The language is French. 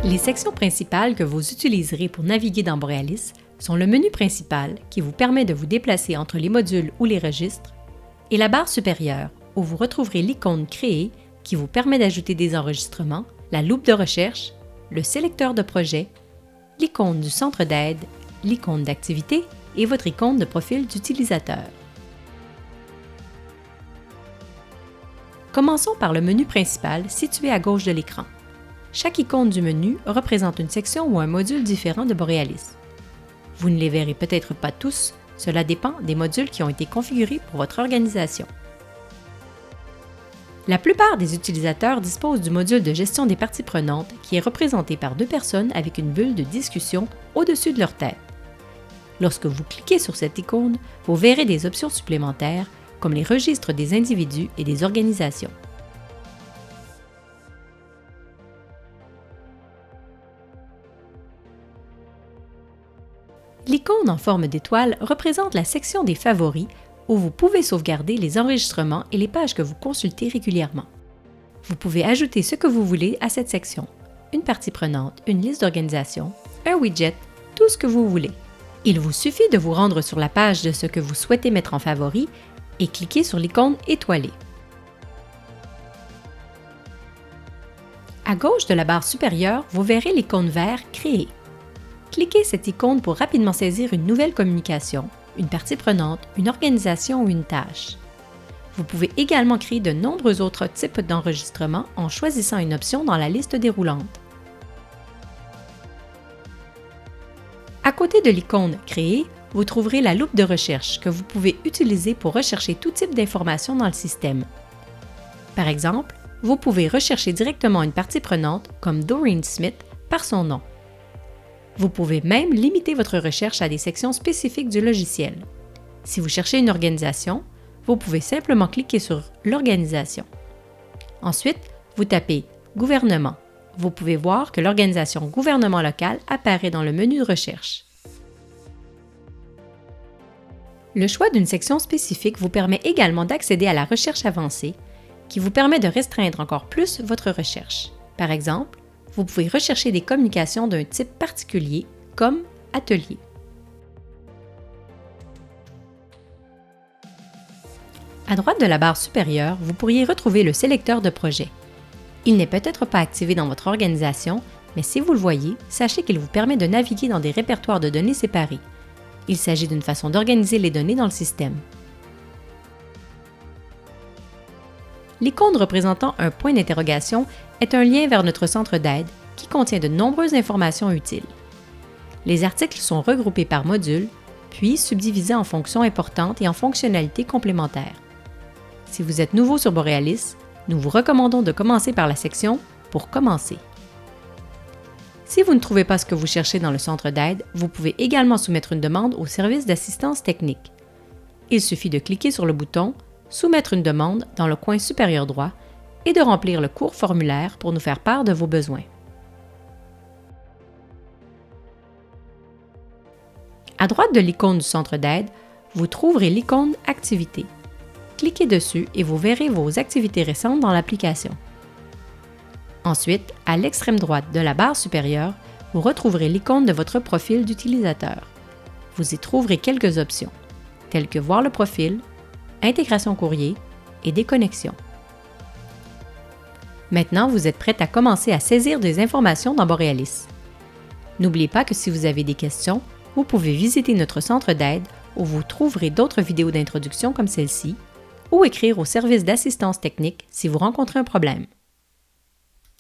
Les sections principales que vous utiliserez pour naviguer dans Borealis sont le menu principal qui vous permet de vous déplacer entre les modules ou les registres et la barre supérieure où vous retrouverez l'icône Créer qui vous permet d'ajouter des enregistrements, la loupe de recherche, le sélecteur de projet, l'icône du centre d'aide, l'icône d'activité et votre icône de profil d'utilisateur. Commençons par le menu principal situé à gauche de l'écran. Chaque icône du menu représente une section ou un module différent de Borealis. Vous ne les verrez peut-être pas tous, cela dépend des modules qui ont été configurés pour votre organisation. La plupart des utilisateurs disposent du module de gestion des parties prenantes qui est représenté par deux personnes avec une bulle de discussion au-dessus de leur tête. Lorsque vous cliquez sur cette icône, vous verrez des options supplémentaires comme les registres des individus et des organisations. L'icône en forme d'étoile représente la section des favoris où vous pouvez sauvegarder les enregistrements et les pages que vous consultez régulièrement. Vous pouvez ajouter ce que vous voulez à cette section, une partie prenante, une liste d'organisation, un widget, tout ce que vous voulez. Il vous suffit de vous rendre sur la page de ce que vous souhaitez mettre en favori et cliquer sur l'icône étoilée. À gauche de la barre supérieure, vous verrez l'icône vert Créer. Cliquez cette icône pour rapidement saisir une nouvelle communication, une partie prenante, une organisation ou une tâche. Vous pouvez également créer de nombreux autres types d'enregistrements en choisissant une option dans la liste déroulante. À côté de l'icône Créer, vous trouverez la loupe de recherche que vous pouvez utiliser pour rechercher tout type d'informations dans le système. Par exemple, vous pouvez rechercher directement une partie prenante comme Doreen Smith par son nom. Vous pouvez même limiter votre recherche à des sections spécifiques du logiciel. Si vous cherchez une organisation, vous pouvez simplement cliquer sur l'organisation. Ensuite, vous tapez « Gouvernement ». Vous pouvez voir que l'organisation Gouvernement local apparaît dans le menu de recherche. Le choix d'une section spécifique vous permet également d'accéder à la recherche avancée, qui vous permet de restreindre encore plus votre recherche. Par exemple, vous pouvez rechercher des communications d'un type particulier, comme atelier. À droite de la barre supérieure, vous pourriez retrouver le sélecteur de projet. Il n'est peut-être pas activé dans votre organisation, mais si vous le voyez, sachez qu'il vous permet de naviguer dans des répertoires de données séparés. Il s'agit d'une façon d'organiser les données dans le système. L'icône représentant un point d'interrogation est un lien vers notre centre d'aide qui contient de nombreuses informations utiles. Les articles sont regroupés par module, puis subdivisés en fonctions importantes et en fonctionnalités complémentaires. Si vous êtes nouveau sur Borealis, nous vous recommandons de commencer par la section « Pour commencer ». Si vous ne trouvez pas ce que vous cherchez dans le centre d'aide, vous pouvez également soumettre une demande au service d'assistance technique. Il suffit de cliquer sur le bouton « Soumettre une demande » dans le coin supérieur droit et de remplir le court formulaire pour nous faire part de vos besoins. À droite de l'icône du centre d'aide, vous trouverez l'icône « Activités ». Cliquez dessus et vous verrez vos activités récentes dans l'application. Ensuite, à l'extrême droite de la barre supérieure, vous retrouverez l'icône de votre profil d'utilisateur. Vous y trouverez quelques options, telles que voir le profil, intégration courrier et déconnexion. Maintenant, vous êtes prêt à commencer à saisir des informations dans Borealis. N'oubliez pas que si vous avez des questions, vous pouvez visiter notre centre d'aide où vous trouverez d'autres vidéos d'introduction comme celle-ci ou écrire au service d'assistance technique si vous rencontrez un problème.